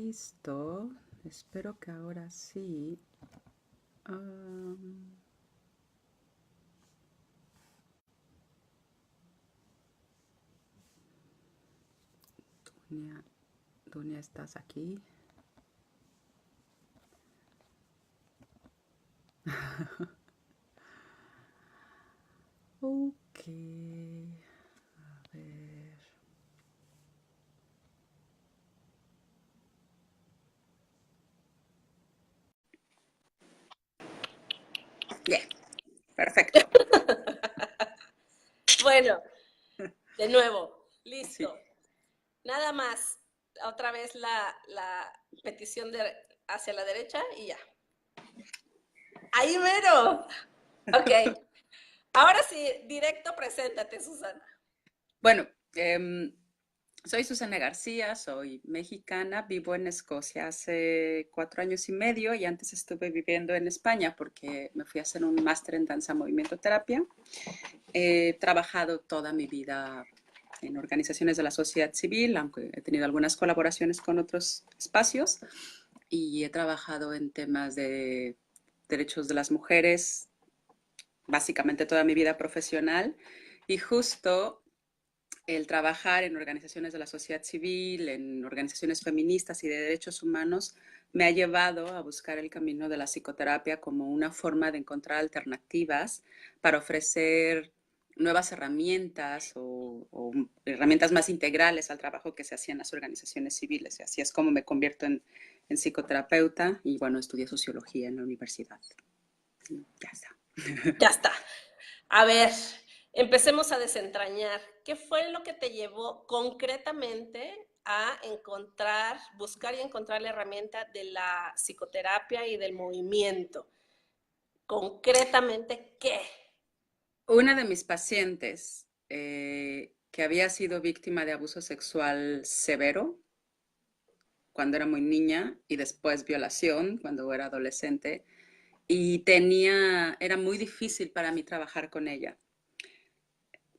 Listo. Espero que ahora sí. Am, Dunia, Dunia, ¿estás aquí? Ok. A ver. Bien, perfecto. Bueno, de nuevo, Sí. listo. Nada más, otra vez la petición hacia la derecha y ya. Ahí mero. Ok. Ahora sí, directo, preséntate, Susana. Bueno, soy Susana García, soy mexicana, vivo en Escocia hace 4 años y medio y antes estuve viviendo en España porque me fui a hacer un máster en danza movimiento terapia. He trabajado toda mi vida en organizaciones de la sociedad civil, aunque he tenido algunas colaboraciones con otros espacios, y he trabajado en temas de derechos de las mujeres, básicamente toda mi vida profesional, y justo el trabajar en organizaciones de la sociedad civil, en organizaciones feministas y de derechos humanos, me ha llevado a buscar el camino de la psicoterapia como una forma de encontrar alternativas para ofrecer nuevas herramientas o herramientas más integrales al trabajo que se hacía en las organizaciones civiles. Y así es como me convierto en psicoterapeuta y bueno, estudié sociología en la universidad. Ya está. Ya está. A ver, empecemos a desentrañar. ¿Qué fue lo que te llevó concretamente a encontrar, buscar y encontrar la herramienta de la psicoterapia y del movimiento? Concretamente, ¿qué? Una de mis pacientes que había sido víctima de abuso sexual severo cuando era muy niña y después violación cuando era adolescente y era muy difícil para mí trabajar con ella.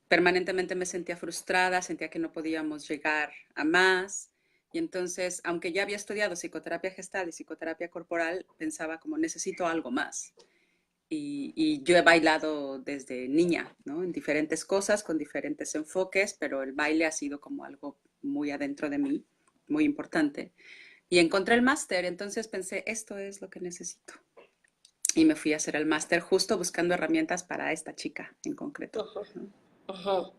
Permanentemente me sentía frustrada, sentía que no podíamos llegar a más y entonces, aunque ya había estudiado psicoterapia gestal y psicoterapia corporal, pensaba como necesito algo más. Y yo he bailado desde niña, ¿no? En diferentes cosas, con diferentes enfoques, pero el baile ha sido como algo muy adentro de mí, muy importante. Y encontré el máster, entonces pensé, esto es lo que necesito. Y me fui a hacer el máster justo buscando herramientas para esta chica en concreto, Ujú, ¿no? ujú.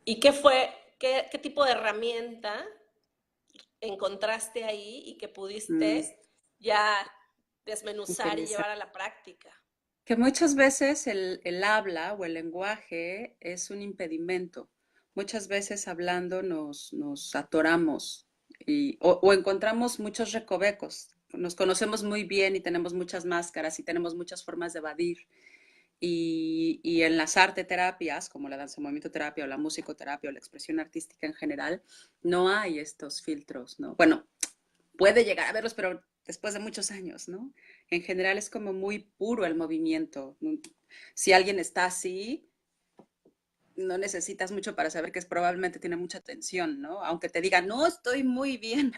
¿Y qué fue, qué tipo de herramienta encontraste ahí y que Mm, pudiste ya desmenuzar y utilizar. llevar a la práctica? Que muchas veces el habla o el lenguaje es un impedimento. Muchas veces hablando nos atoramos o encontramos muchos recovecos. Nos conocemos muy bien y tenemos muchas máscaras y tenemos muchas formas de evadir. Y en las arte terapias, como la danza movimiento terapia o la musicoterapia o la expresión artística en general, no hay estos filtros, ¿no? Bueno, puede llegar a verlos, pero después de muchos años, ¿no? En general es como muy puro el movimiento. Si alguien está así, no necesitas mucho para saber que probablemente tiene mucha tensión, ¿no? Aunque te diga, no, estoy muy bien.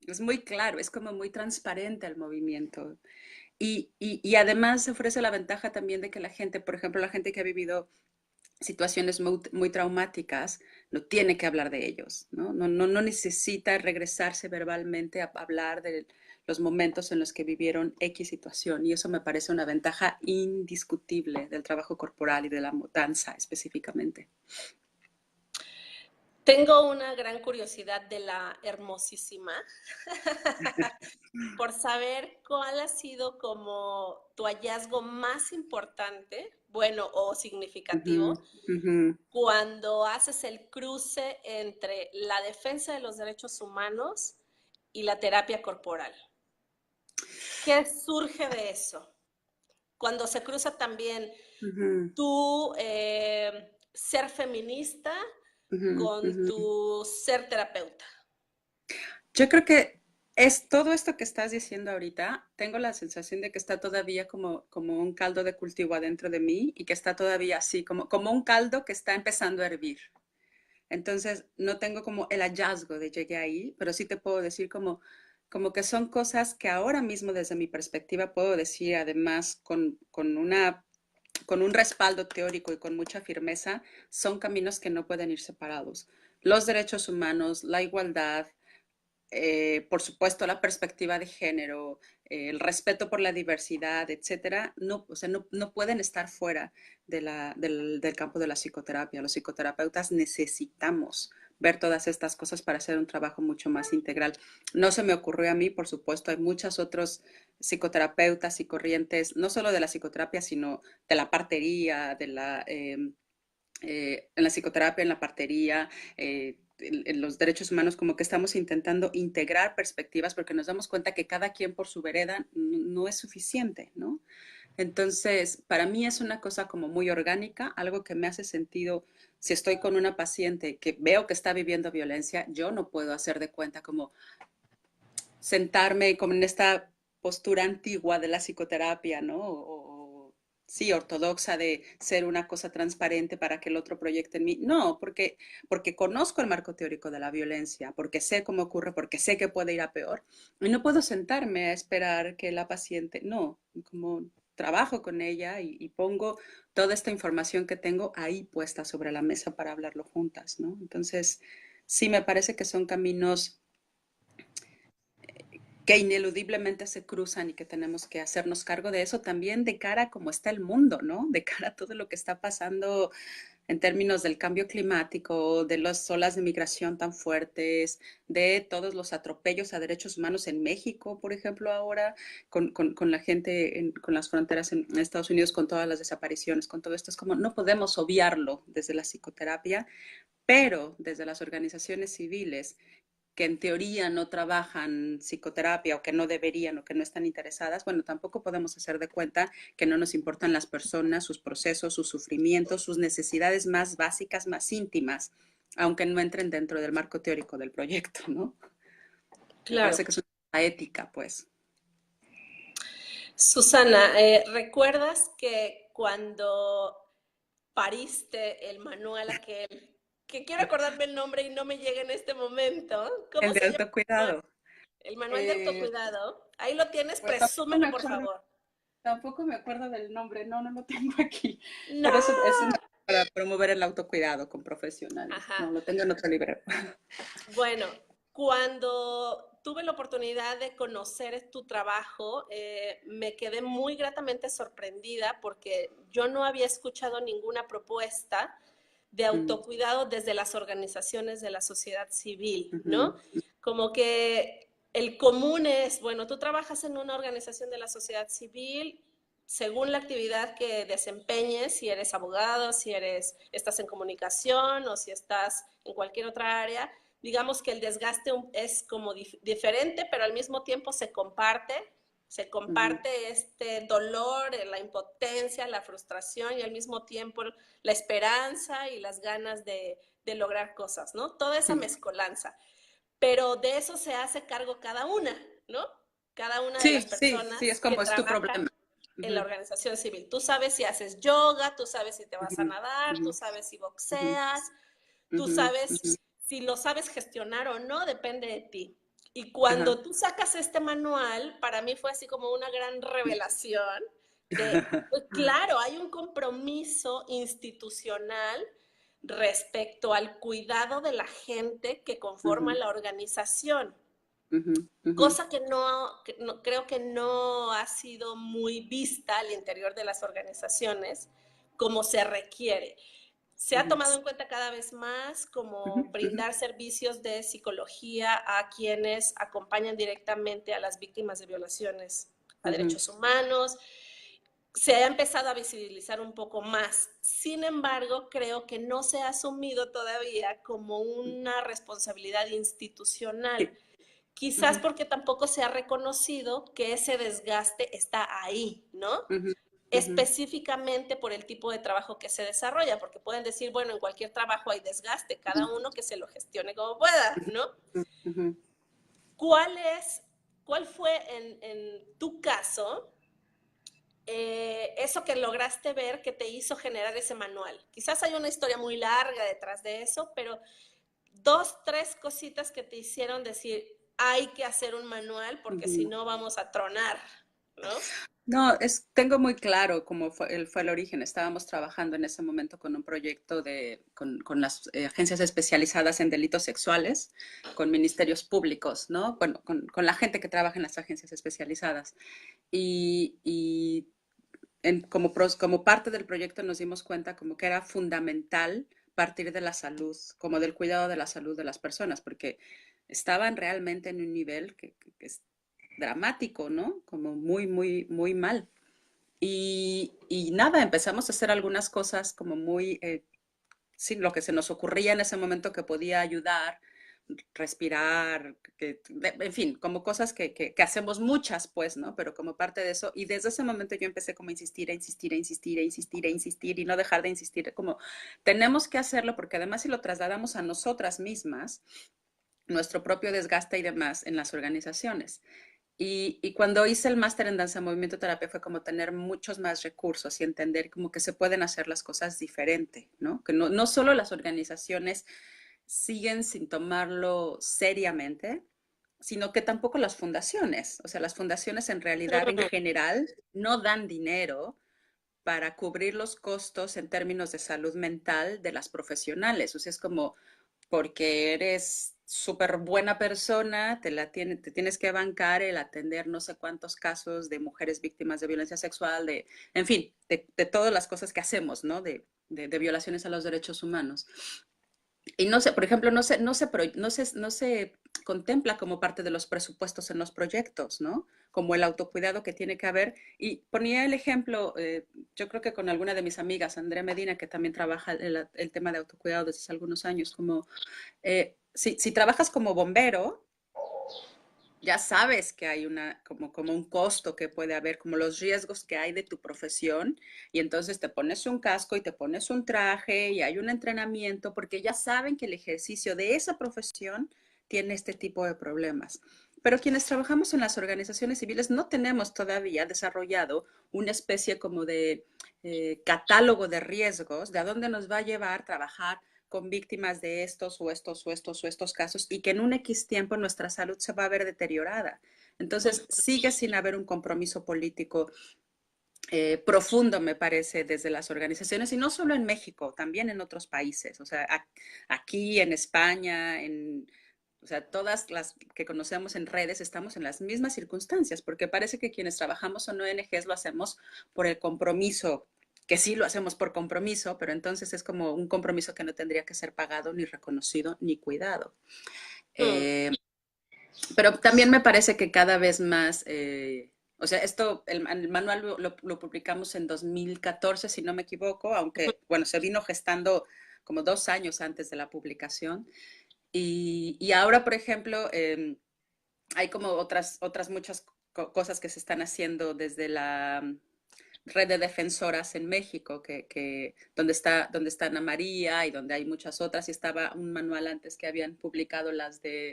Es muy claro, es como muy transparente el movimiento. Y además ofrece la ventaja también de que la gente, por ejemplo, la gente que ha vivido situaciones muy traumáticas, no tiene que hablar de ellos, ¿no? No necesita regresarse verbalmente a hablar de los momentos en los que vivieron X situación. Y eso me parece una ventaja indiscutible del trabajo corporal y de la danza específicamente. Tengo una gran curiosidad de la hermosísima por saber cuál ha sido como tu hallazgo más importante, bueno o Uh -huh, significativo, uh -huh. cuando haces el cruce entre la defensa de los derechos humanos y la terapia corporal. ¿Qué surge de eso? Cuando se cruza también Uh -huh, tu ser feminista uh -huh, uh con -huh. tu ser terapeuta. Yo creo que es todo esto que estás diciendo ahorita, tengo la sensación de que está todavía como un caldo de cultivo adentro de mí y que está todavía así, como un caldo que está empezando a hervir. Entonces, no tengo como el hallazgo de llegué ahí, pero sí te puedo decir como que son cosas que ahora mismo desde mi perspectiva puedo decir, además con un respaldo teórico y con mucha firmeza, son caminos que no pueden ir separados. Los derechos humanos, la igualdad, por supuesto, la perspectiva de género, el respeto por la diversidad, etcétera, no, o sea, no pueden estar fuera del campo de la psicoterapia. Los psicoterapeutas necesitamos ver todas estas cosas para hacer un trabajo mucho más integral. No se me ocurrió a mí, por supuesto, hay muchos otros psicoterapeutas y corrientes, no solo de la psicoterapia, sino de la partería, en la psicoterapia, en la partería, en los derechos humanos, como que estamos intentando integrar perspectivas porque nos damos cuenta que cada quien por su vereda no es suficiente, ¿no? Entonces, para mí es una cosa como muy orgánica, algo que me hace sentido. Si estoy con una paciente que veo que está viviendo violencia, yo no puedo hacer de cuenta como sentarme como en esta postura antigua de la psicoterapia, ¿no? Sí, ortodoxa de ser una cosa transparente para que el otro proyecte en mí. No, porque conozco el marco teórico de la violencia, porque sé cómo ocurre, porque sé que puede ir a peor. Y no puedo sentarme a esperar que la paciente, no, como trabajo con ella y pongo toda esta información que tengo ahí puesta sobre la mesa para hablarlo juntas, ¿no? Entonces, sí, me parece que son caminos que ineludiblemente se cruzan y que tenemos que hacernos cargo de eso también de cara a cómo está el mundo, ¿no? De cara a todo lo que está pasando en términos del cambio climático, de las olas de migración tan fuertes, de todos los atropellos a derechos humanos en México, por ejemplo, ahora, con la gente, con las fronteras en Estados Unidos, con todas las desapariciones, con todo esto. Es como, no podemos obviarlo desde la psicoterapia, pero desde las organizaciones civiles que en teoría no trabajan psicoterapia o que no deberían o que no están interesadas, bueno, tampoco podemos hacer de cuenta que no nos importan las personas, sus procesos, sus sufrimientos, sus necesidades más básicas, más íntimas, aunque no entren dentro del marco teórico del proyecto, ¿no? Me Claro. parece que es una ética, pues. Susana, ¿recuerdas que cuando pariste el manual aquel, que quiero acordarme el nombre y no me llega en este momento? ¿Cómo El de se llama? autocuidado. El manual de Eh, autocuidado. Ahí lo tienes, pues presúmelo, por favor. tampoco me acuerdo del nombre, no, no lo tengo aquí, No. pero es una para promover el autocuidado con profesionales. Ajá. No, lo tengo en otro libro. Bueno, cuando tuve la oportunidad de conocer tu trabajo, me quedé muy gratamente sorprendida porque yo no había escuchado ninguna propuesta de Mm, autocuidado desde las organizaciones de la sociedad civil, ujú, ¿no? Como que el común es, bueno, tú trabajas en una organización de la sociedad civil, según la actividad que desempeñes, si eres abogado, si estás en comunicación o si estás en cualquier otra área, digamos que el desgaste es como diferente, pero al mismo tiempo se ujú, comparte este dolor, la impotencia, la frustración y al mismo tiempo la esperanza y las ganas de lograr cosas, ¿no? Toda esa mm. mezcolanza. Pero de eso se hace cargo cada una, ¿no? Cada una de las Sí, sí, sí, personas es que como es tu trabajan problema. en la Ujú, organización civil. Tú sabes si haces yoga, tú sabes si te vas a ujú, nadar, ujú, tú sabes si ujú, boxeas, tú ujú, sabes ujú. si lo sabes gestionar o no, depende de ti. Y Ajá. cuando tú sacas este manual, para mí fue así como una gran revelación de, pues claro, hay un compromiso institucional respecto al cuidado de la gente que conforma Ujú, la organización, ujú, ujú, cosa que creo que no ha sido muy vista al interior de las organizaciones como se requiere. Se ha ujú, tomado en cuenta cada vez más ujú, como ujú, brindar servicios de psicología a quienes acompañan directamente a las víctimas de violaciones a ujú, derechos humanos. Se ha empezado a visibilizar un poco más. Sin embargo, creo que no se ha asumido todavía como una responsabilidad institucional. sí, Quizás ujú, porque tampoco se ha reconocido que ese desgaste está ahí, ¿no? ujú, ujú, Específicamente por el tipo de trabajo que se desarrolla, porque pueden decir, bueno, en cualquier trabajo hay desgaste, cada uno que se lo gestione como pueda, ¿no? ujú, ujú. ¿Cuál es, cuál fue en tu caso eso que lograste ver que te hizo generar ese manual. Quizás hay una historia muy larga detrás de eso, pero dos, tres cositas que te hicieron decir, hay que hacer un manual porque si Ujú. no vamos a tronar, ¿no? No, tengo muy claro cómo fue el origen. Estábamos trabajando en ese momento con un proyecto con las agencias especializadas en delitos sexuales, con ministerios públicos, ¿no? Bueno, con la gente que trabaja en las agencias especializadas. Y como parte del proyecto nos dimos cuenta como que era fundamental partir de la salud, como del cuidado de la salud de las personas, porque estaban realmente en un nivel que es dramático, ¿no? Como muy, muy, muy mal. Y nada, empezamos a hacer algunas cosas como muy, sí, lo que se nos ocurría en ese momento que podía ayudar, respirar, en fin, como cosas que hacemos muchas, pues, ¿no? Pero como parte de eso, y desde ese momento yo empecé como a insistir, a insistir, a insistir, a insistir, a insistir, y no dejar de insistir, como tenemos que hacerlo, porque además si lo trasladamos a nosotras mismas, nuestro propio desgaste y demás en las organizaciones. Y cuando hice el máster en danza, movimiento, terapia, fue como tener muchos más recursos y entender como que se pueden hacer las cosas diferente, ¿no? Que no solo las organizaciones siguen sin tomarlo seriamente, sino que tampoco las fundaciones. O sea, las fundaciones en realidad en general no dan dinero para cubrir los costos en términos de salud mental de las profesionales. O sea, es como porque eres súper buena persona, te tienes que bancar el atender no sé cuántos casos de mujeres víctimas de violencia sexual, en fin, de todas las cosas que hacemos, ¿no? De violaciones a los derechos humanos. Y no sé, por ejemplo, no se contempla como parte de los presupuestos en los proyectos, ¿no? Como el autocuidado que tiene que haber. Y ponía el ejemplo, yo creo que con alguna de mis amigas, Andrea Medina, que también trabaja el tema de autocuidado desde hace algunos años, como si trabajas como bombero, ya sabes que hay como un costo que puede haber, como los riesgos que hay de tu profesión, y entonces te pones un casco y te pones un traje y hay un entrenamiento porque ya saben que el ejercicio de esa profesión tiene este tipo de problemas. Pero quienes trabajamos en las organizaciones civiles no tenemos todavía desarrollado una especie como de catálogo de riesgos, de a dónde nos va a llevar trabajar con víctimas de estos o estos o estos o estos casos y que en un X tiempo nuestra salud se va a ver deteriorada. Entonces, sigue sin haber un compromiso político profundo, me parece, desde las organizaciones, y no solo en México, también en otros países. O sea, aquí en España, o sea, todas las que conocemos en redes estamos en las mismas circunstancias, porque parece que quienes trabajamos en ONGs lo hacemos por el compromiso, que sí lo hacemos por compromiso, pero entonces es como un compromiso que no tendría que ser pagado, ni reconocido, ni cuidado. Eh, pero también me parece que cada vez más, o sea, el manual lo publicamos en 2014, si no me equivoco, aunque, bueno, se vino gestando como 2 años antes de la publicación. Y ahora, por ejemplo, hay como otras muchas cosas que se están haciendo desde la red de defensoras en México, donde está Ana María y donde hay muchas otras, y estaba un manual antes que habían publicado las de,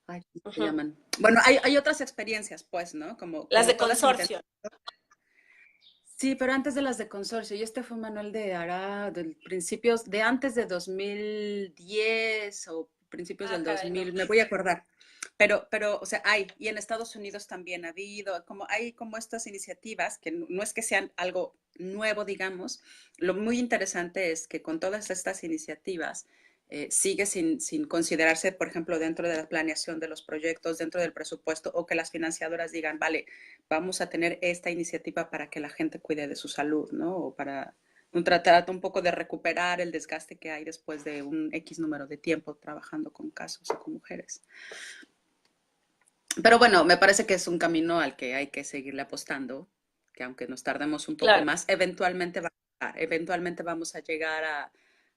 ay, ¿cómo se llaman? Bueno, hay otras experiencias, pues, ¿no? Como, Las como de todas consorcio. Sí, pero antes de las de consorcio, y este fue un manual de del principios, de antes de 2010 o principios Ah, del caray, no. 2000, me voy a acordar. Pero, o sea, y en Estados Unidos también ha habido, hay como estas iniciativas que no es que sean algo nuevo, digamos. Lo muy interesante es que con todas estas iniciativas sigue sin considerarse, por ejemplo, dentro de la planeación de los proyectos, dentro del presupuesto, o que las financiadoras digan, vale, vamos a tener esta iniciativa para que la gente cuide de su salud, ¿no? O para tratar un poco de recuperar el desgaste que hay después de un X número de tiempo trabajando con casos o con mujeres. Pero bueno, me parece que es un camino al que hay que seguirle apostando, que aunque nos tardemos un poco Claro. más, eventualmente vamos a llegar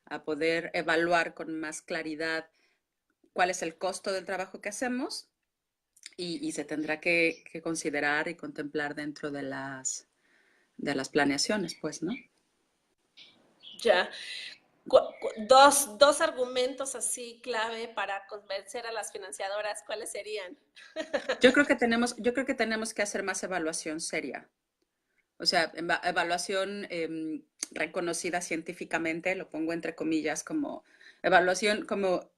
a poder evaluar con más claridad cuál es el costo del trabajo que hacemos y se tendrá que considerar y contemplar dentro de las planeaciones, pues, ¿no? Ya. Dos argumentos así clave para convencer a las financiadoras, ¿cuáles serían? Yo creo que tenemos que hacer más evaluación seria. O sea, evaluación reconocida científicamente, lo pongo entre comillas, como evaluación, como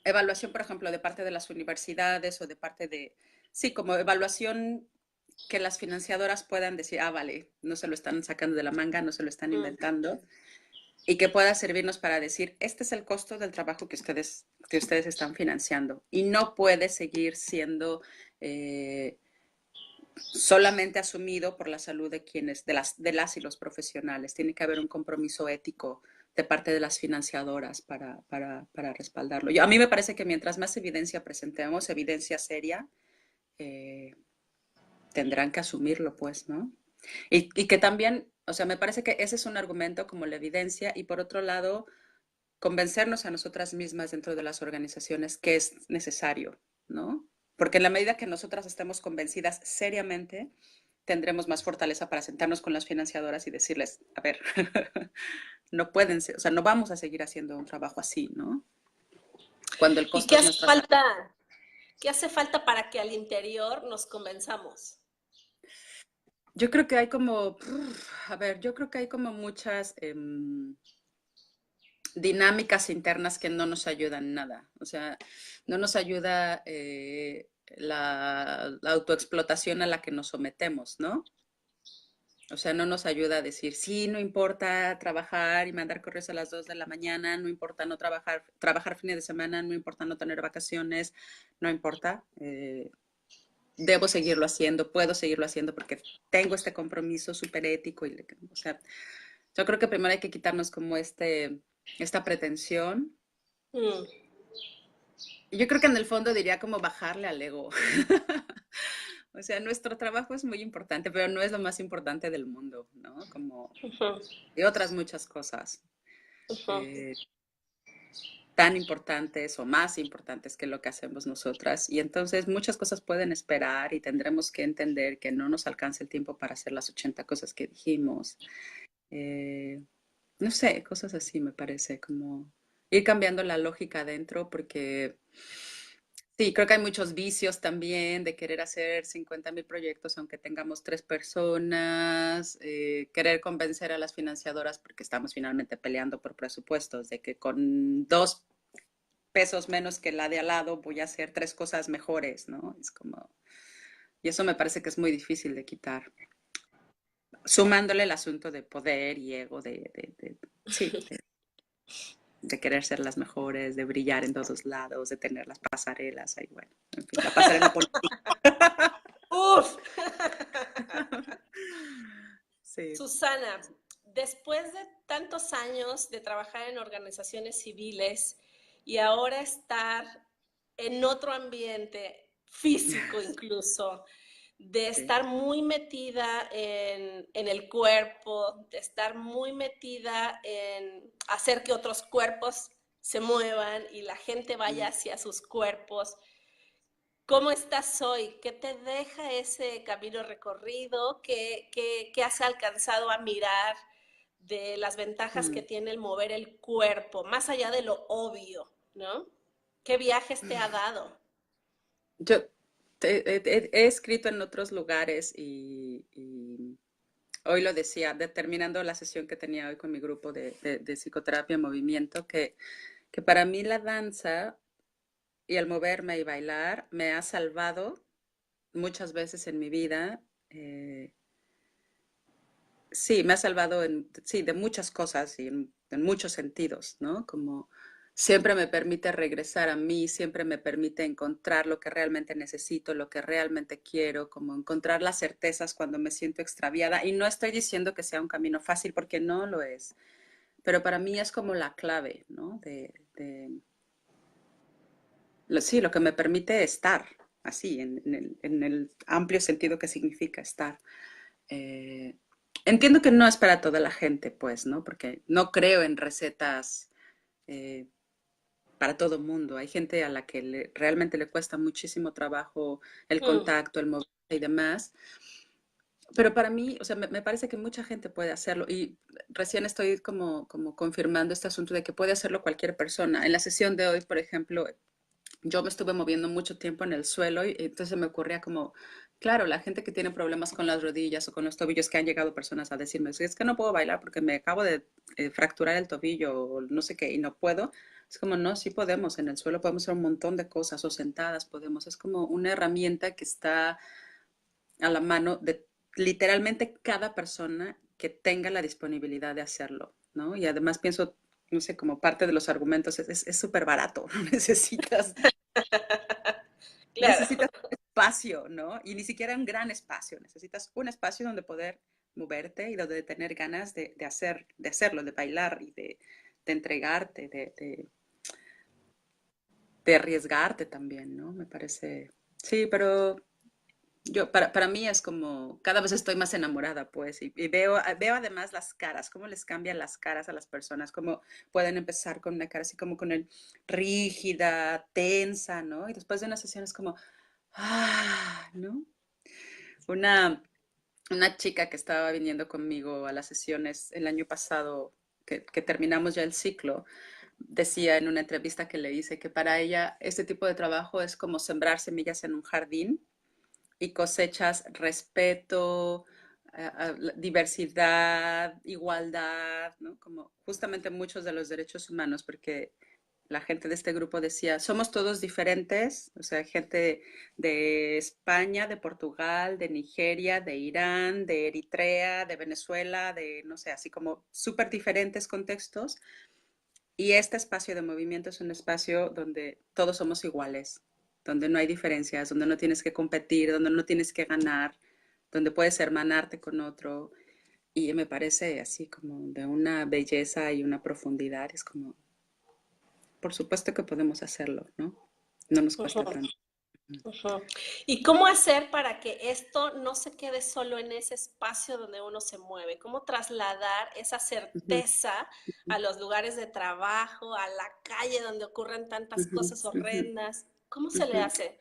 evaluación, por ejemplo, de parte de las universidades o de parte de, sí, como evaluación que las financiadoras puedan decir, ah, vale, no se lo están sacando de la manga, no se lo están Mm. inventando, y que pueda servirnos para decir, este es el costo del trabajo que ustedes están financiando, y no puede seguir siendo solamente asumido por la salud de quienes, de las y los profesionales. Tiene que haber un compromiso ético de parte de las financiadoras para respaldarlo. A mí me parece que mientras más evidencia presentemos, evidencia seria, eh, tendrán que asumirlo, pues, ¿no? Y que también, o sea, me parece que ese es un argumento como la evidencia y por otro lado, convencernos a nosotras mismas dentro de las organizaciones que es necesario, ¿no? Porque en la medida que nosotras estemos convencidas seriamente, tendremos más fortaleza para sentarnos con las financiadoras y decirles, a ver, no pueden ser, o sea, no vamos a seguir haciendo un trabajo así, ¿no? Cuando el ¿Y costo qué es hace nuestra salud. falta? ¿Qué hace falta para que al interior nos convenzamos? Yo creo que hay como, a ver, yo creo que hay como muchas dinámicas internas que no nos ayudan nada. O sea, no nos ayuda la autoexplotación a la que nos sometemos, ¿no? O sea, no nos ayuda a decir, sí, no importa trabajar y mandar correos a las 2 de la mañana, no importa no trabajar, trabajar fines de semana, no importa no tener vacaciones, no importa. Debo seguirlo haciendo, puedo seguirlo haciendo porque tengo este compromiso súper ético. O sea, yo creo que primero hay que quitarnos como esta pretensión. Mm, Y yo creo que en el fondo diría como bajarle al ego. O sea, nuestro trabajo es muy importante, pero no es lo más importante del mundo, ¿no? Como ujú, y otras muchas cosas ujú. eh, tan importantes o más importantes que lo que hacemos nosotras. Y entonces muchas cosas pueden esperar y tendremos que entender que no nos alcanza el tiempo para hacer las 80 cosas que dijimos. Eh, no sé, cosas así me parece, como ir cambiando la lógica adentro porque sí, creo que hay muchos vicios también de querer hacer 50,000 proyectos aunque tengamos tres personas, querer convencer a las financiadoras porque estamos finalmente peleando por presupuestos, de que con 2 pesos menos que la de al lado voy a hacer tres cosas mejores, ¿no? Es como, y eso me parece que es muy difícil de quitar. Sumándole el asunto de poder y ego, sí, de querer ser las mejores, de brillar en todos lados, de tener las pasarelas, ahí bueno, en fin, la pasarela política. Uf. Sí. Susana, después de tantos años de trabajar en organizaciones civiles y ahora estar en otro ambiente físico incluso, de Sí. estar muy metida en el cuerpo, de estar muy metida en hacer que otros cuerpos se muevan y la gente vaya Mm. hacia sus cuerpos. ¿Cómo estás hoy? ¿Qué te deja ese camino recorrido? ¿Qué has alcanzado a mirar de las ventajas que Mm. tiene el mover el cuerpo, más allá de lo obvio, ¿no? ¿Qué viajes te ha dado? Yo he escrito en otros lugares y hoy lo decía, terminando la sesión que tenía hoy con mi grupo de psicoterapia en movimiento, que para mí la danza y el moverme y bailar me ha salvado muchas veces en mi vida. Sí, me ha salvado sí, de muchas cosas y en muchos sentidos, ¿no? Como siempre me permite regresar a mí, siempre me permite encontrar lo que realmente necesito, lo que realmente quiero, como encontrar las certezas cuando me siento extraviada. Y no estoy diciendo que sea un camino fácil porque no lo es, pero para mí es como la clave, ¿no? Sí, lo que me permite estar, así, en el amplio sentido que significa estar. Eh, entiendo que no es para toda la gente, pues, ¿no? Porque no creo en recetas eh, para todo mundo. Hay gente a la que realmente le cuesta muchísimo trabajo el Mm, contacto, el movimiento y demás. Pero para mí, o sea, me parece que mucha gente puede hacerlo y recién estoy como confirmando este asunto de que puede hacerlo cualquier persona. En la sesión de hoy, por ejemplo, yo me estuve moviendo mucho tiempo en el suelo y entonces me ocurría como, claro, la gente que tiene problemas con las rodillas o con los tobillos, que han llegado personas a decirme, es que no puedo bailar porque me acabo de fracturar el tobillo o no sé qué y no puedo. Es como, no, sí podemos, en el suelo podemos hacer un montón de cosas o sentadas podemos. Es como una herramienta que está a la mano de literalmente cada persona que tenga la disponibilidad de hacerlo, ¿no? Y además pienso, no sé, como parte de los argumentos es súper barato, no necesitas, Claro. necesitas un espacio, ¿no? Y ni siquiera un gran espacio, necesitas un espacio donde poder moverte y donde tener ganas de hacerlo, de bailar y de entregarte, de arriesgarte también, ¿no? Me parece, sí, pero yo, para mí es como, cada vez estoy más enamorada, pues, y veo además las caras, cómo les cambian las caras a las personas, cómo pueden empezar con una cara así como con el rígida, tensa, ¿no? Y después de una sesión es como, ¿no? Una, una chica que estaba viniendo conmigo a las sesiones el año pasado, que terminamos ya el ciclo, decía en una entrevista que le hice que para ella este tipo de trabajo es como sembrar semillas en un jardín y cosechas respeto, diversidad, igualdad, ¿no? Como justamente muchos de los derechos humanos, porque la gente de este grupo decía, somos todos diferentes, o sea, gente de España, de Portugal, de Nigeria, de Irán, de Eritrea, de Venezuela, de, no sé, así como súper diferentes contextos. Y este espacio de movimiento es un espacio donde todos somos iguales, donde no hay diferencias, donde no tienes que competir, donde no tienes que ganar, donde puedes hermanarte con otro. Y me parece así como de una belleza y una profundidad. Es como, por supuesto que podemos hacerlo, ¿no? No nos cuesta Ujú, tanto. ujú. ¿Y cómo hacer para que esto no se quede solo en ese espacio donde uno se mueve? ¿Cómo trasladar esa Ujú, certeza a los lugares de trabajo, a la calle donde ocurren tantas ujú, cosas ujú, horrendas? ¿Cómo se le ujú. hace?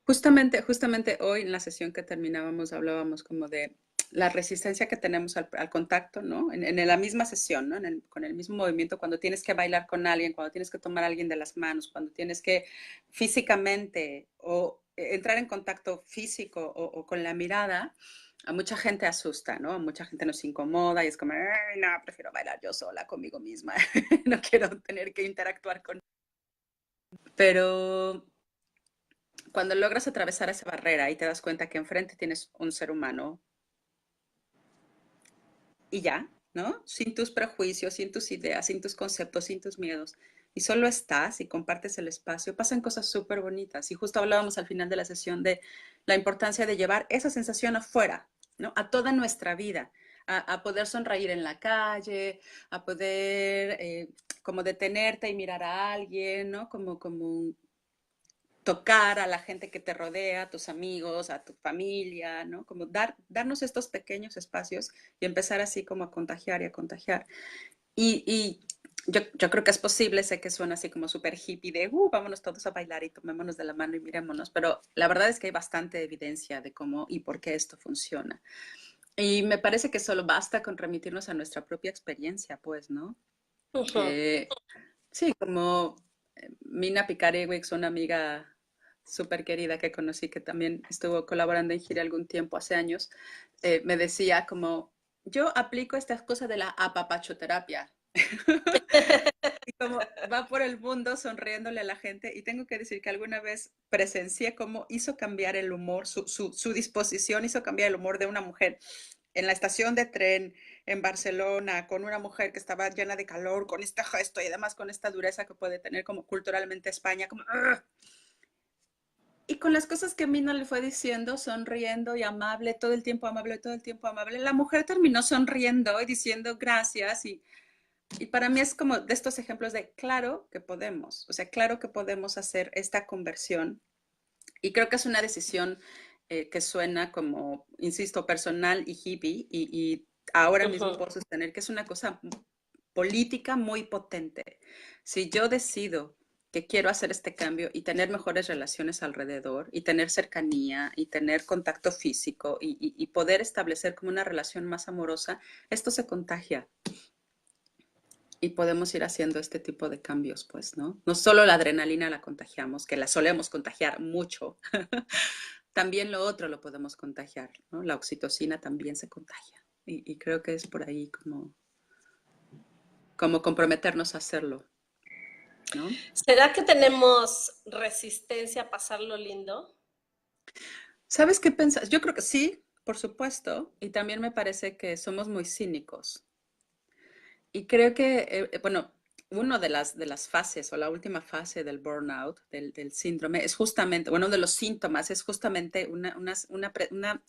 Justamente hoy en la sesión que terminábamos hablábamos como de la resistencia que tenemos al contacto, ¿no? En la misma sesión, ¿no? Con el mismo movimiento, cuando tienes que bailar con alguien, cuando tienes que tomar a alguien de las manos, cuando tienes que físicamente o entrar en contacto físico o con la mirada, a mucha gente asusta, ¿no? A mucha gente nos incomoda y es como, "Ay, no, prefiero bailar yo sola conmigo misma, no quiero tener que interactuar con... Pero cuando logras atravesar esa barrera y te das cuenta que enfrente tienes un ser humano y ya, ¿no? Sin tus prejuicios, sin tus ideas, sin tus conceptos, sin tus miedos, y solo estás y compartes el espacio, pasan cosas súper bonitas. Y justo hablábamos al final de la sesión de la importancia de llevar esa sensación afuera, ¿no? A toda nuestra vida, a poder sonreír en la calle, a poder como detenerte y mirar a alguien, ¿no? Como tocar a la gente que te rodea, a tus amigos, a tu familia, ¿no? Como darnos estos pequeños espacios y empezar así como a contagiar y a contagiar. Y yo creo que es posible, sé que suena así como súper hippie de, vámonos todos a bailar y tomémonos de la mano y mirémonos, pero la verdad es que hay bastante evidencia de cómo y por qué esto funciona. Y me parece que solo basta con remitirnos a nuestra propia experiencia, pues, ¿no? Ujú. Eh, Sí, como Mina Picarewicz, una amiga súper querida que conocí, que también estuvo colaborando en Gira algún tiempo, hace años, me decía como, yo aplico estas cosas de la apapachoterapia. Y como va por el mundo sonriéndole a la gente, y tengo que decir que alguna vez presencié cómo hizo cambiar el humor, su disposición hizo cambiar el humor de una mujer en la estación de tren en Barcelona, con una mujer que estaba llena de calor, con este gesto y además con esta dureza que puede tener como culturalmente España, como... ¡Ugh! Y con las cosas que Mina le fue diciendo, sonriendo y amable, todo el tiempo amable, todo el tiempo amable, la mujer terminó sonriendo y diciendo gracias y para mí es como de estos ejemplos de claro que podemos, o sea, claro que podemos hacer esta conversión y creo que es una decisión que suena como, insisto, personal y hippie y ahora mismo Ujú. puedo sostener que es una cosa política muy potente. Si yo decido que quiero hacer este cambio y tener mejores relaciones alrededor y tener cercanía y tener contacto físico y poder establecer como una relación más amorosa, esto se contagia. y podemos ir haciendo este tipo de cambios, pues, ¿no? No solo la adrenalina la contagiamos, que la solemos contagiar mucho, también lo otro lo podemos contagiar, ¿no? La oxitocina también se contagia. Y creo que es por ahí como comprometernos a hacerlo, ¿no? ¿Será que tenemos resistencia a pasarlo lindo? ¿Sabes qué piensas? Yo creo que sí, por supuesto, y también me parece que somos muy cínicos. Y creo que, bueno, una de las fases o la última fase del burnout, del síndrome, es justamente, bueno, uno de los síntomas es justamente una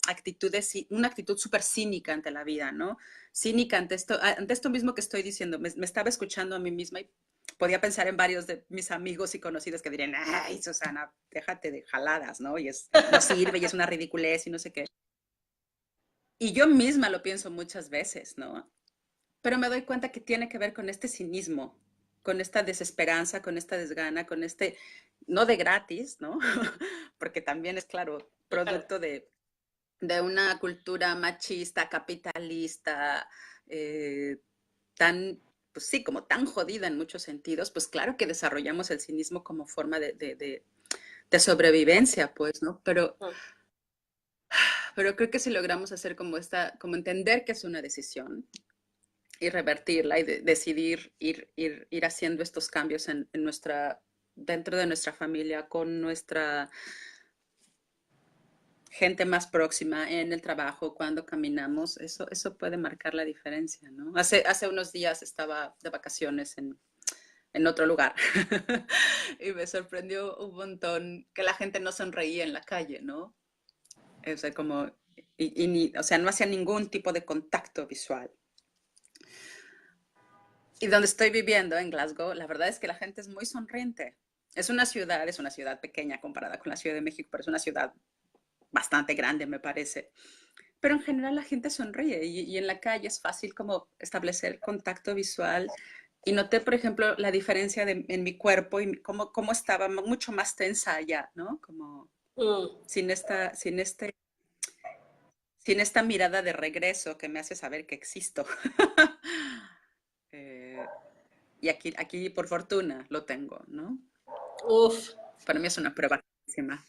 actitud, una actitud súper cínica ante la vida, ¿no? Cínica ante esto mismo que estoy diciendo. Me estaba escuchando a mí misma y podía pensar en varios de mis amigos y conocidos que dirían, ay, Susana, déjate de jaladas, ¿no? No sirve y es una ridiculez y no sé qué. Y yo misma lo pienso muchas veces, ¿no? Pero me doy cuenta que tiene que ver con este cinismo, con esta desesperanza, con esta desgana, con no de gratis, ¿no? Porque también es, claro, Claro. producto de una cultura machista, capitalista, tan, pues sí, como tan jodida en muchos sentidos, pues claro que desarrollamos el cinismo como forma de sobrevivencia, pues, ¿no? Pero creo que si logramos hacer como entender que es una decisión, y revertirla y decidir ir haciendo estos cambios dentro de nuestra familia, con nuestra gente más próxima, en el trabajo, cuando caminamos, eso puede marcar la diferencia, ¿no? Hace unos días estaba de vacaciones en otro lugar y me sorprendió un montón que la gente no sonreía en la calle, ¿no? O sea, o sea, no hacía ningún tipo de contacto visual. Y donde estoy viviendo, en Glasgow, la verdad es que la gente es muy sonriente. Es una ciudad pequeña comparada con la Ciudad de México, pero es una ciudad bastante grande, me parece. Pero en general la gente sonríe y en la calle es fácil como establecer contacto visual. Y noté, por ejemplo, la diferencia en mi cuerpo y cómo estaba mucho más tensa allá, ¿no? Como Mm. sin esta, sin este, sin esta mirada de regreso que me hace saber que existo. Eh, y aquí, por fortuna, lo tengo, ¿no? Uf, Para mí es una prueba máxima.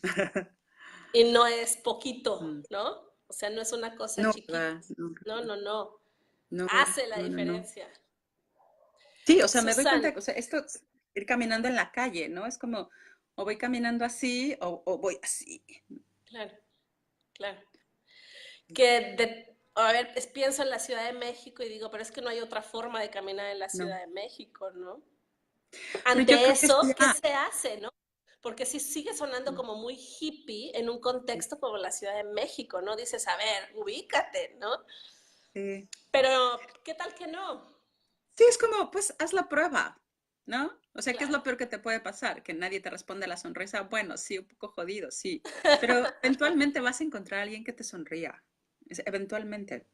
y no es poquito, Mm. ¿no? O sea, no es una cosa No, chiquita. ¿verdad? No, No, no, no. no, Hace la no, no, no. diferencia. Sí, o sea, me doy Susan, cuenta, o sea, esto, ir caminando en la calle, ¿no? Es como, o voy caminando así o voy así. claro, claro. Que a ver, pienso en la Ciudad de México y digo, pero es que no hay otra forma de caminar en la No. Ciudad de México, ¿no? Pero yo Ante creo que sí, eso, ¿qué se hace, no? Porque sí sigue sonando mm, como muy hippie en un sí, contexto como la Ciudad de México, ¿no? Dices, a ver, ubícate, ¿no? sí. Pero, ¿qué tal que no? Sí, es como, pues haz la prueba, ¿no? O sea, ¿qué es Claro. lo peor que te puede pasar? Que nadie te responde a la sonrisa. Bueno, sí, un poco jodido, sí. Pero eventualmente vas a encontrar a alguien que te sonría. Eventualmente.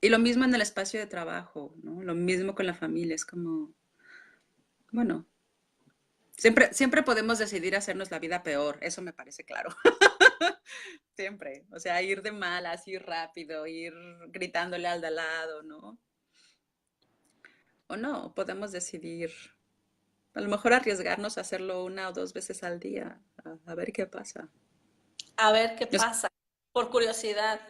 Y lo mismo en el espacio de trabajo, ¿no? Lo mismo con la familia. Es como, bueno, siempre podemos decidir hacernos la vida peor. Eso me parece claro. Siempre. O sea, ir de malas, ir rápido, ir gritándole al de al lado, ¿no? O no, podemos decidir a lo mejor arriesgarnos a hacerlo una o dos veces al día, a ver qué pasa. A ver qué Es- pasa, por curiosidad,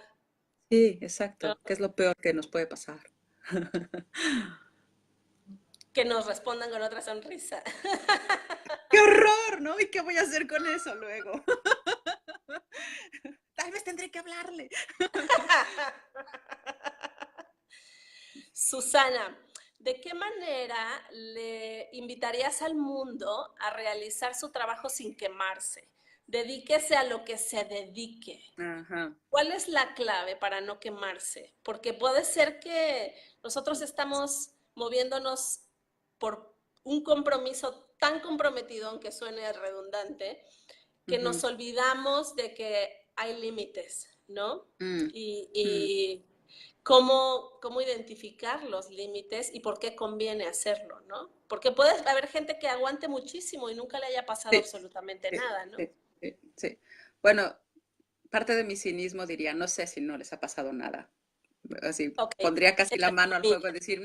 sí, ¿no? exacto. ¿Qué es lo peor que nos puede pasar? Que nos respondan con otra sonrisa. ¡Qué horror! ¿No? ¿Y qué voy a hacer con eso luego? Tal vez tendré que hablarle. Susana, ¿de qué manera le invitarías al mundo a realizar su trabajo sin quemarse? Dedíquese a lo que se dedique. Ajá. ¿Cuál es la clave para no quemarse? Porque puede ser que nosotros estamos moviéndonos por un compromiso tan comprometido, aunque suene redundante, que nos Ujú, olvidamos de que hay límites, ¿no? mm, mm. Y cómo identificar los límites y por qué conviene hacerlo, ¿no? Porque puede haber gente que aguante muchísimo y nunca le haya pasado Sí, absolutamente sí, nada, ¿no? sí, sí, sí. Bueno, parte de mi cinismo diría, no sé si no les ha pasado nada. así, Ok. pondría casi la Entre mano al fuego y comillas. decir,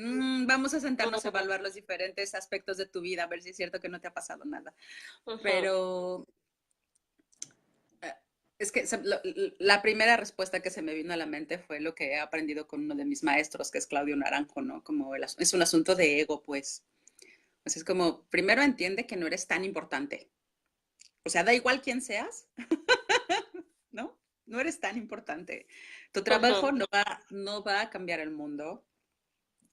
vamos a sentarnos a Ujú, evaluar los diferentes aspectos de tu vida, a ver si es cierto que no te ha pasado nada. ujú, Pero eh, es que la primera respuesta que se me vino a la mente fue lo que he aprendido con uno de mis maestros, que es Claudio Naranjo, ¿no? Como es un asunto de ego, pues. O sea, es como, primero entiende que no eres tan importante. O sea, da igual quién seas, ¿no? No eres tan importante. Tu trabajo ujú. no va a cambiar el mundo.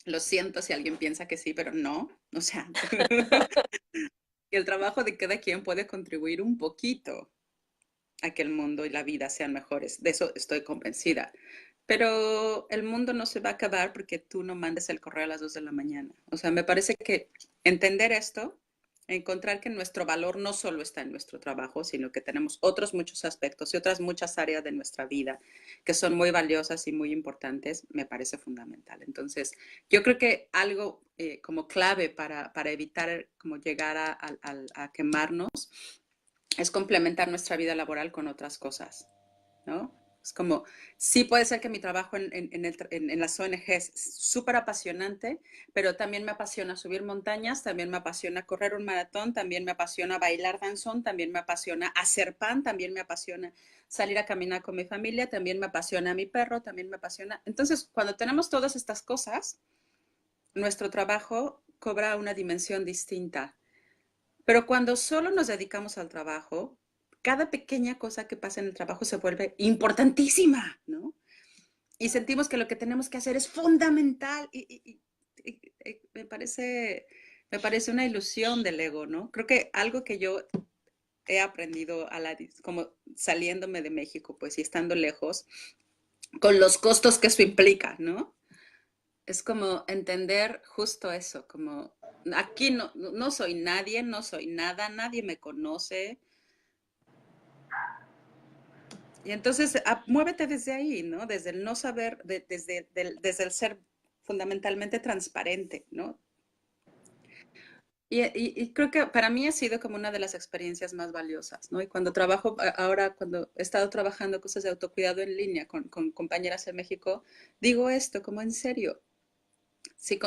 Lo siento si alguien piensa que sí, pero no. O sea, el trabajo de cada quien puede contribuir un poquito a que el mundo y la vida sean mejores. De eso estoy convencida. Pero el mundo no se va a acabar porque tú no mandes el correo a las 2 de la mañana. O sea, me parece que entender esto, encontrar que nuestro valor no solo está en nuestro trabajo, sino que tenemos otros muchos aspectos y otras muchas áreas de nuestra vida que son muy valiosas y muy importantes, me parece fundamental. Entonces, yo creo que algo como clave para evitar como llegar a quemarnos es complementar nuestra vida laboral con otras cosas, ¿no? Es como, sí puede ser que mi trabajo en las ONG es súper apasionante, pero también me apasiona subir montañas, también me apasiona correr un maratón, también me apasiona bailar danzón, también me apasiona hacer pan, también me apasiona salir a caminar con mi familia, también me apasiona mi perro, también me apasiona. Entonces, cuando tenemos todas estas cosas, nuestro trabajo cobra una dimensión distinta. Pero cuando solo nos dedicamos al trabajo, cada pequeña cosa que pasa en el trabajo se vuelve importantísima, ¿no? Y sentimos que lo que tenemos que hacer es fundamental y me parece una ilusión del ego, ¿no? Creo que algo que yo he aprendido como saliéndome de México, pues y estando lejos, con los costos que eso implica, ¿no? Es como entender justo eso, como aquí no soy nadie, no soy nada, nadie me conoce. Y entonces muévete desde ahí, ¿no? Desde el no saber, desde el ser fundamentalmente transparente, ¿no? Y creo que para mí ha sido como una de las experiencias más valiosas, ¿no? Y cuando trabajo, ahora cuando he estado trabajando cosas de autocuidado en línea con compañeras en México, digo esto como en serio. Si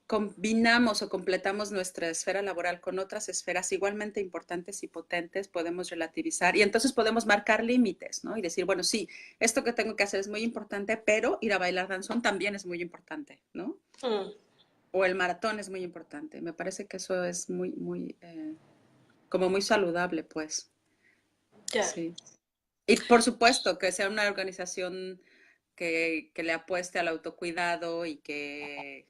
combinamos o completamos nuestra esfera laboral con otras esferas igualmente importantes y potentes, podemos relativizar y entonces podemos marcar límites, ¿no? Y decir, bueno, sí, esto que tengo que hacer es muy importante, pero ir a bailar danzón también es muy importante, ¿no? Mm, O el maratón es muy importante. Me parece que eso es como muy saludable, pues, ya. sí. Y por supuesto, que sea una organización que le apueste al autocuidado y que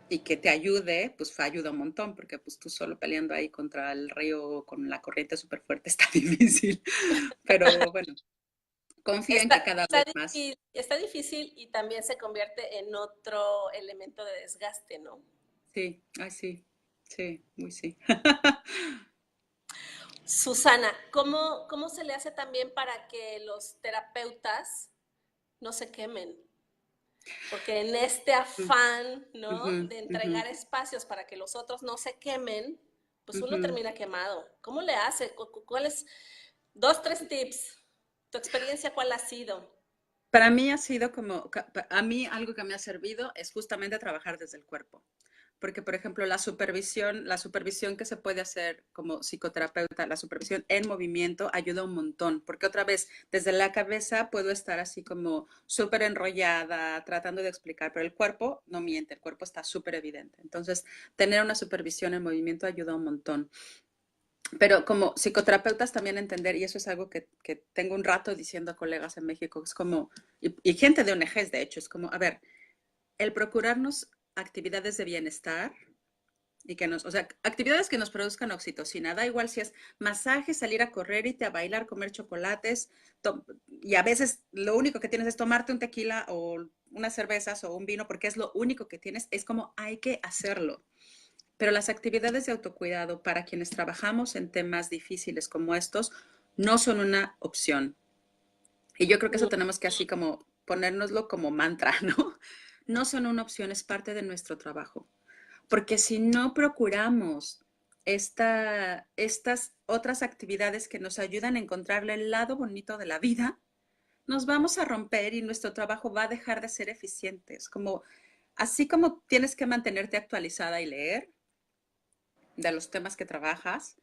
te ayude, pues ayuda un montón, porque pues tú solo peleando ahí contra el río con la corriente súper fuerte está difícil. Pero bueno, confío en que cada vez más. Está difícil y también se convierte en otro elemento de desgaste, ¿no? Sí, ay, sí, sí, muy sí. Susana, ¿cómo se le hace también para que los terapeutas no se quemen? Porque en este afán, ¿no? Ujú, De ujú, entregar espacios para que los otros no se quemen, pues uno ujú. termina quemado. ¿Cómo le hace? ¿Cuáles? Dos, tres tips. ¿Tu experiencia cuál ha sido? Para mí ha sido a mí algo que me ha servido es justamente trabajar desde el cuerpo. Porque, por ejemplo, la supervisión que se puede hacer como psicoterapeuta, la supervisión en movimiento ayuda un montón, porque otra vez, desde la cabeza puedo estar así como súper enrollada, tratando de explicar, pero el cuerpo no miente, el cuerpo está súper evidente. Entonces, tener una supervisión en movimiento ayuda un montón. Pero como psicoterapeutas también entender, y eso es algo que tengo un rato diciendo a colegas en México, es como, y gente de ONGs de hecho, es como, a ver, el procurarnos actividades de bienestar o sea, actividades que nos produzcan oxitocina, da igual si es masaje, salir a correr, irte a bailar, comer chocolates, y a veces lo único que tienes es tomarte un tequila o unas cervezas o un vino porque es lo único que tienes, es como hay que hacerlo. Pero las actividades de autocuidado para quienes trabajamos en temas difíciles como estos no son una opción. Y yo creo que eso tenemos que así como ponérnoslo como mantra, ¿no? No son una opción, es parte de nuestro trabajo. Porque si no procuramos estas otras actividades que nos ayudan a encontrarle el lado bonito de la vida, nos vamos a romper y nuestro trabajo va a dejar de ser eficiente. Es como, así como tienes que mantenerte actualizada y leer de los temas que trabajas,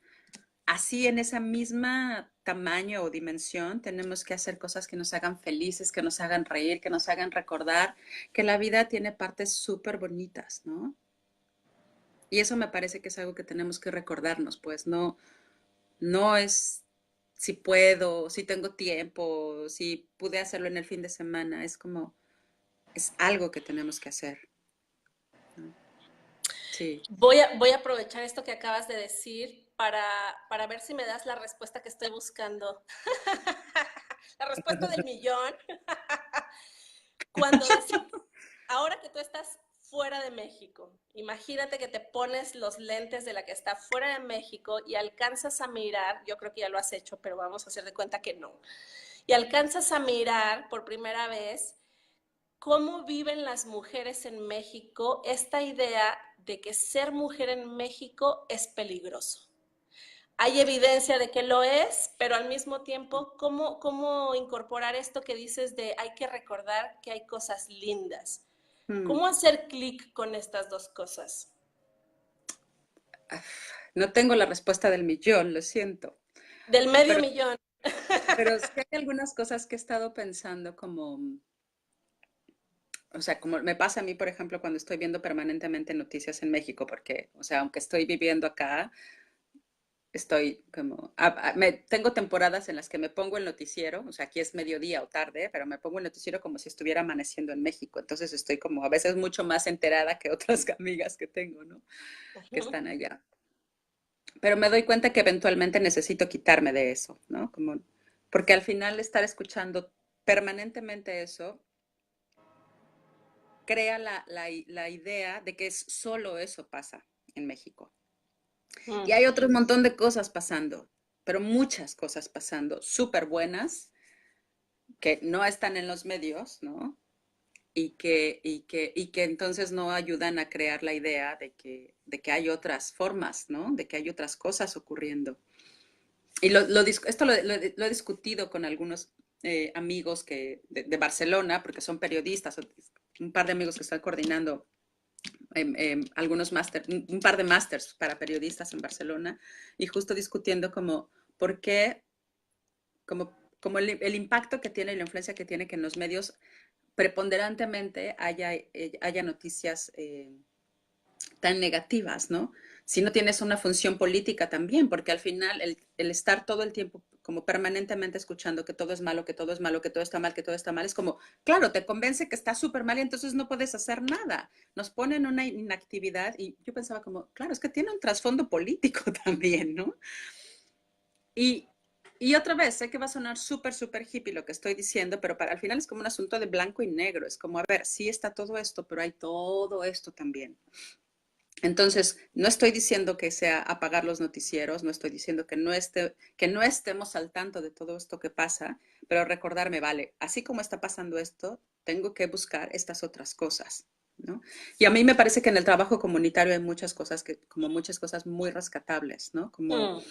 así en esa misma tamaño o dimensión tenemos que hacer cosas que nos hagan felices, que nos hagan reír, que nos hagan recordar que la vida tiene partes súper bonitas, ¿no? Y eso me parece que es algo que tenemos que recordarnos, pues no es si puedo, si tengo tiempo, si pude hacerlo en el fin de semana, es como, es algo que tenemos que hacer, ¿no? Sí. Voy a aprovechar esto que acabas de decir para ver si me das la respuesta que estoy buscando. La respuesta del millón. Cuando decís, ahora que tú estás fuera de México, imagínate que te pones los lentes de la que está fuera de México y alcanzas a mirar, yo creo que ya lo has hecho, pero vamos a hacer de cuenta que no, y alcanzas a mirar por primera vez cómo viven las mujeres en México esta idea de que ser mujer en México es peligroso. Hay evidencia de que lo es, pero al mismo tiempo, ¿cómo incorporar esto que dices de hay que recordar que hay cosas lindas? Mm. ¿Cómo hacer clic con estas dos cosas? No tengo la respuesta del millón, lo siento, Del medio pero, millón. pero sí hay algunas cosas que he estado pensando como, o sea, como me pasa a mí, por ejemplo, cuando estoy viendo permanentemente noticias en México, porque, o sea, aunque estoy viviendo acá, estoy como, tengo temporadas en las que me pongo el noticiero, o sea, aquí es mediodía o tarde, pero me pongo el noticiero como si estuviera amaneciendo en México, entonces estoy como a veces mucho más enterada que otras amigas que tengo, ¿no? Que están allá. Pero me doy cuenta que eventualmente necesito quitarme de eso, ¿no? Como, porque al final estar escuchando permanentemente eso crea la idea de que es solo eso pasa en México. Y hay otro montón de cosas pasando, pero muchas cosas pasando, súper buenas, que no están en los medios, ¿no? Y que entonces no ayudan a crear la idea de que hay otras formas, ¿no? De que hay otras cosas ocurriendo. Y esto lo he discutido con algunos amigos de Barcelona, porque son periodistas, un par de amigos que están coordinando algunos un par de másters para periodistas en Barcelona, y justo discutiendo como por qué, como el impacto que tiene y la influencia que tiene que en los medios preponderantemente haya noticias tan negativas, ¿no? Si no tienes una función política también, porque al final el estar todo el tiempo como permanentemente escuchando que todo es malo, que todo es malo, que todo está mal, que todo está mal, es como, claro, te convence que está súper mal y entonces no puedes hacer nada. Nos ponen una inactividad y yo pensaba como, claro, es que tiene un trasfondo político también, ¿no? Y, y otra vez, sé que va a sonar súper, súper hippie lo que estoy diciendo, pero al final es como un asunto de blanco y negro. Es como, a ver, sí está todo esto, pero hay todo esto también. Entonces, no estoy diciendo que sea apagar los noticieros, no estoy diciendo que no estemos al tanto de todo esto que pasa, pero recordarme, vale, así como está pasando esto, tengo que buscar estas otras cosas, ¿no? Y a mí me parece que en el trabajo comunitario hay muchas cosas como muchas cosas muy rescatables, ¿no? Como Mm.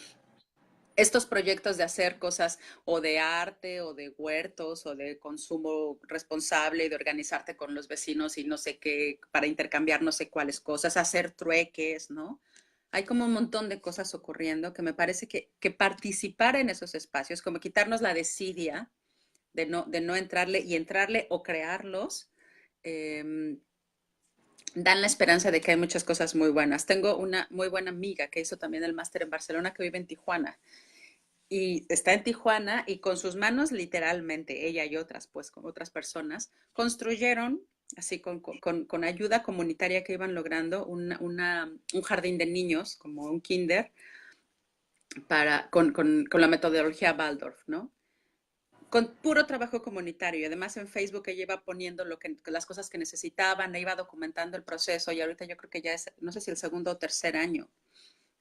estos proyectos de hacer cosas o de arte o de huertos o de consumo responsable y de organizarte con los vecinos y no sé qué, para intercambiar no sé cuáles cosas, hacer trueques, ¿no? Hay como un montón de cosas ocurriendo que me parece que participar en esos espacios, como quitarnos la desidia de no entrarle y entrarle o crearlos, eh, dan la esperanza de que hay muchas cosas muy buenas. Tengo una muy buena amiga que hizo también el máster en Barcelona que vive en Tijuana y está en Tijuana y con sus manos literalmente, ella y otras, pues con otras personas, construyeron, así con ayuda comunitaria que iban logrando, un jardín de niños, como un kinder, con la metodología Waldorf, ¿no? Con puro trabajo comunitario y además en Facebook ella iba poniendo las cosas que necesitaban, iba documentando el proceso y ahorita yo creo que ya es, no sé si el segundo o tercer año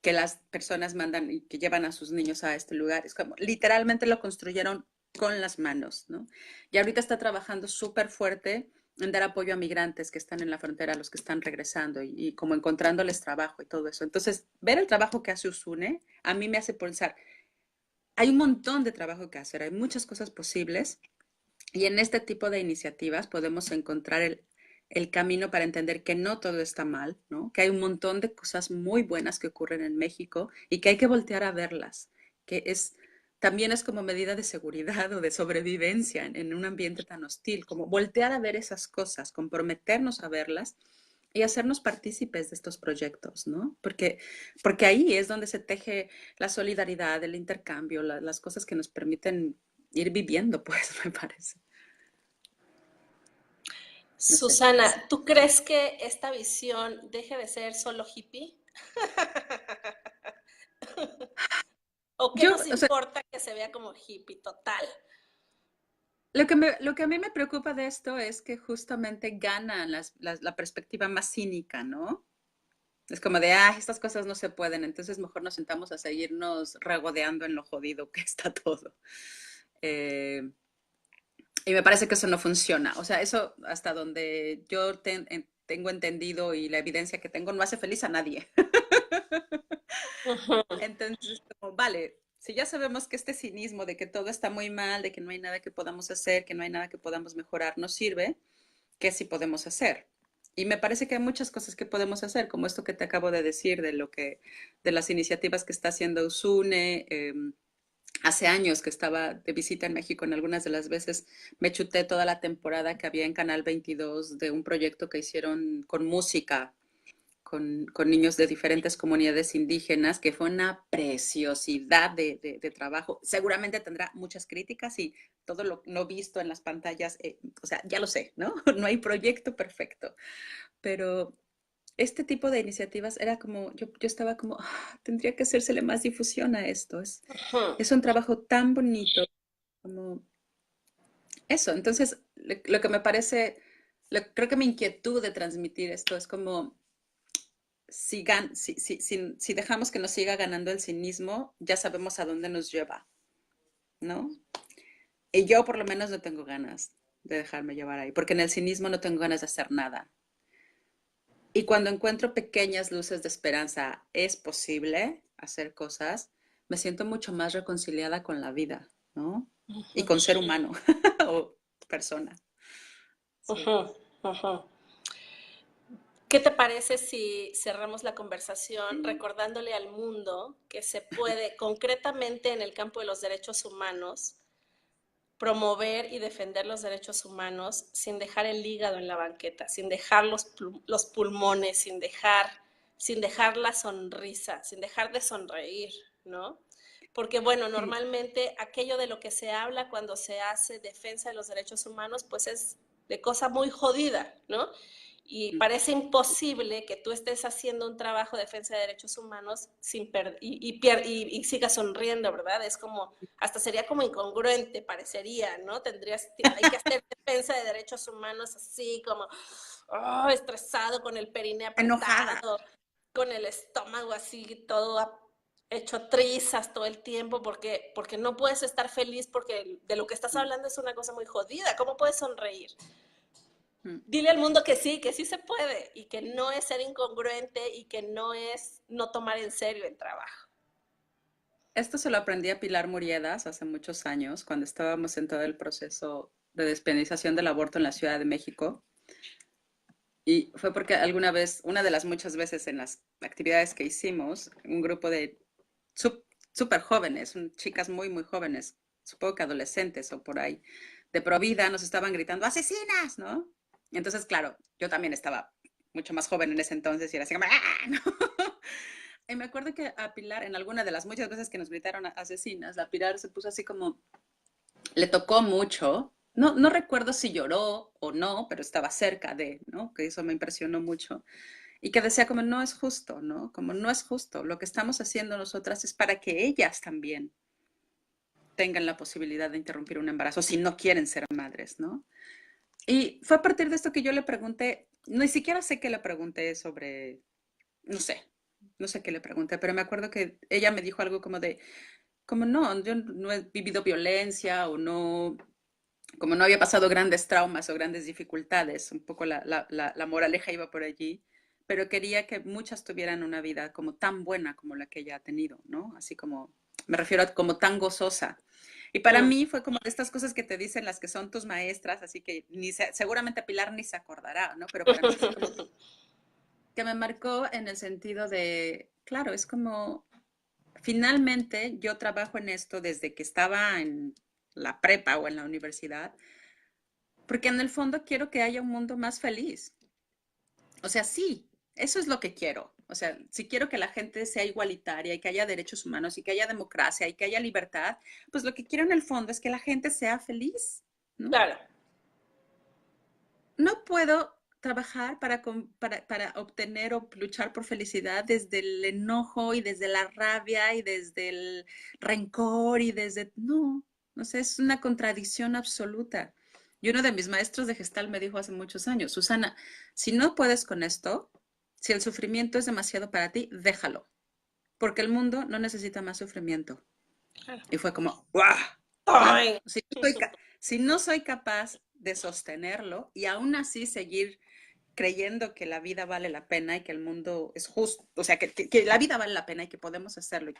que las personas mandan y que llevan a sus niños a este lugar. Es como, literalmente lo construyeron con las manos, ¿no? Y ahorita está trabajando súper fuerte en dar apoyo a migrantes que están en la frontera, a los que están regresando y como encontrándoles trabajo y todo eso. Entonces, ver el trabajo que hace Usune a mí me hace pensar, hay un montón de trabajo que hacer, hay muchas cosas posibles Y en este tipo de iniciativas podemos encontrar el camino para entender que no todo está mal, ¿no? Que hay un montón de cosas muy buenas que ocurren en México y que hay que voltear a verlas, que es también es como medida de seguridad o de sobrevivencia en un ambiente tan hostil, como voltear a ver esas cosas, comprometernos a verlas y hacernos partícipes de estos proyectos, ¿no? Porque ahí es donde se teje la solidaridad, el intercambio, las cosas que nos permiten ir viviendo, pues, me parece. No sé. Susana, ¿tú crees que esta visión deje de ser solo hippie? ¿O qué Yo, nos o sea, importa que se vea como hippie total? lo que a mí me preocupa de esto es que justamente gana la perspectiva más cínica, ¿no? Es como de, ah, estas cosas no se pueden, entonces mejor nos sentamos a seguirnos regodeando en lo jodido que está todo. Eh, y me parece que eso no funciona. O sea, eso hasta donde yo tengo entendido y la evidencia que tengo no hace feliz a nadie. Ujú. Entonces, como, vale, si ya sabemos que este cinismo de que todo está muy mal, de que no hay nada que podamos hacer, que no hay nada que podamos mejorar, no sirve, ¿qué sí podemos hacer? Y me parece que hay muchas cosas que podemos hacer, como esto que te acabo de decir, de las iniciativas que está haciendo Usune. Hace años que estaba de visita en México, en algunas de las veces me chuté toda la temporada que había en Canal 22 de un proyecto que hicieron con música con niños de diferentes comunidades indígenas, que fue una preciosidad de trabajo. Seguramente tendrá muchas críticas y todo lo no visto en las pantallas, o sea, ya lo sé, ¿no? No hay proyecto perfecto, pero este tipo de iniciativas era como, yo estaba como, "Ah, tendría que hacérsele más difusión a esto. Ujú. Es un trabajo tan bonito como eso. Entonces, lo que me parece, creo que mi inquietud de transmitir esto es como, si dejamos que nos siga ganando el cinismo, ya sabemos a dónde nos lleva, ¿no? Y yo por lo menos no tengo ganas de dejarme llevar ahí, porque en el cinismo no tengo ganas de hacer nada. Y cuando encuentro pequeñas luces de esperanza, es posible hacer cosas, me siento mucho más reconciliada con la vida, ¿no? Y con ser humano o persona. Sí. Ujú, ujú. ¿Qué te parece si cerramos la conversación recordándole al mundo que se puede, concretamente en el campo de los derechos humanos, promover y defender los derechos humanos sin dejar el hígado en la banqueta, sin dejar los pulmones, sin dejar la sonrisa, sin dejar de sonreír, ¿no? Porque bueno, Sí. normalmente aquello de lo que se habla cuando se hace defensa de los derechos humanos, pues es de cosa muy jodida, ¿no? Y parece imposible que tú estés haciendo un trabajo de defensa de derechos humanos y sigas sonriendo, ¿verdad? Es como, hasta sería como incongruente, parecería, ¿no? Hay que hacer defensa de derechos humanos así como oh, estresado, con el periné Enojada. apretado, con el estómago así, todo hecho trizas todo el tiempo, porque no puedes estar feliz porque de lo que estás hablando es una cosa muy jodida. ¿Cómo puedes sonreír? Dile al mundo que sí se puede y que no es ser incongruente y que no es no tomar en serio el trabajo. Esto se lo aprendí a Pilar Muriedas hace muchos años, cuando estábamos en todo el proceso de despenalización del aborto en la Ciudad de México. Y fue porque alguna vez, una de las muchas veces en las actividades que hicimos, un grupo de súper jóvenes, chicas muy, muy jóvenes, supongo que adolescentes o por ahí, de Provida, nos estaban gritando, ¡asesinas! ¿No? Y entonces, claro, yo también estaba mucho más joven en ese entonces y era así como, ¡ah! ¿No? Y me acuerdo que a Pilar, en alguna de las muchas veces que nos gritaron asesinas, la Pilar se puso así como, le tocó mucho. No, no recuerdo si lloró o no, pero estaba cerca de, ¿no? Que eso me impresionó mucho. Y que decía como no es justo, ¿no? Como no es justo. Lo que estamos haciendo nosotras es para que ellas también tengan la posibilidad de interrumpir un embarazo si no quieren ser madres, ¿no? Y fue a partir de esto que yo le pregunté, ni siquiera sé qué le pregunté sobre, no sé, no sé qué le pregunté, pero me acuerdo que ella me dijo algo como de, como no, yo no he vivido violencia o no, como no había pasado grandes traumas o grandes dificultades, un poco la moraleja iba por allí, pero quería que muchas tuvieran una vida como tan buena como la que ella ha tenido, ¿no? Así como, me refiero a como tan gozosa. Y para Mm. mí fue como de estas cosas que te dicen las que son tus maestras, así que seguramente Pilar ni se acordará, ¿no? Pero para mí sí como que me marcó en el sentido de, claro, es como, finalmente yo trabajo en esto desde que estaba en la prepa o en la universidad, porque en el fondo quiero que haya un mundo más feliz. O sea, sí, eso es lo que quiero. O sea, si quiero que la gente sea igualitaria y que haya derechos humanos y que haya democracia y que haya libertad, pues lo que quiero en el fondo es que la gente sea feliz, ¿no? Claro, No puedo trabajar para obtener o luchar por felicidad desde el enojo y desde la rabia y desde el rencor y desde... No, no sé, es una contradicción absoluta. Y uno de mis maestros de Gestal me dijo hace muchos años, Susana, si no puedes con esto, si el sufrimiento es demasiado para ti, déjalo, porque el mundo no necesita más sufrimiento. claro. Y fue como, ¡guau! Claro, Ay, si no soy capaz de sostenerlo y aún así seguir creyendo que la vida vale la pena y que el mundo es justo, o sea, que la vida vale la pena y que podemos hacerlo y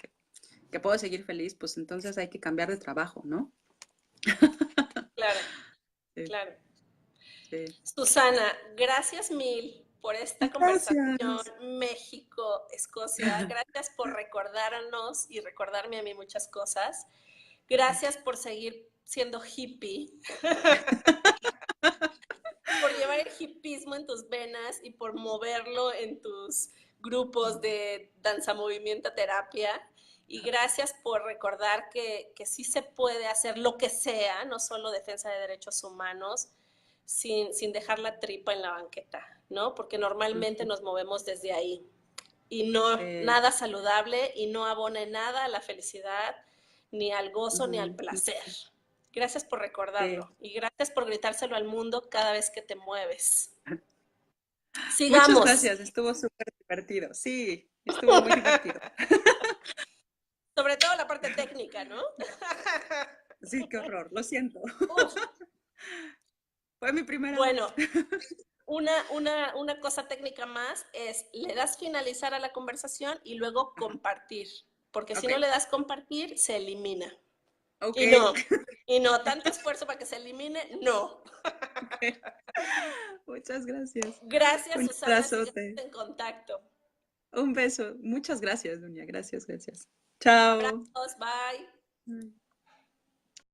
que puedo seguir feliz, pues entonces hay que cambiar de trabajo, ¿no? claro, Sí, claro. sí. Susana, gracias mil por esta conversación Gracias. México-Escocia. Gracias por recordarnos y recordarme a mí muchas cosas. Gracias por seguir siendo hippie, por llevar el hippismo en tus venas y por moverlo en tus grupos de danza, movimiento, terapia. Y gracias por recordar que sí se puede hacer lo que sea, no solo defensa de derechos humanos, sin dejar la tripa en la banqueta, ¿no? Porque normalmente nos movemos desde ahí. Y no, Sí. nada saludable y no abona en nada a la felicidad, ni al gozo, ni al Ujú, placer. Gracias por sí. recordarlo y gracias por gritárselo al mundo cada vez que te mueves. Muchas Sigamos, gracias, estuvo súper divertido. Sí, estuvo muy divertido. sobre todo la parte técnica, ¿no? Sí, qué horror, lo siento. Uf, Fue mi primera vez. bueno, una cosa técnica más es, le das finalizar a la conversación y luego Ajá. compartir, porque si Ok, no le das compartir, se elimina. ok. Y no, y no, tanto esfuerzo para que se elimine, no. Muchas gracias. Gracias, Un Susana, sigamos abrazote. en contacto. Un beso. Muchas gracias, Dunia. Gracias, gracias. Chao. Abrazos, bye. Mm.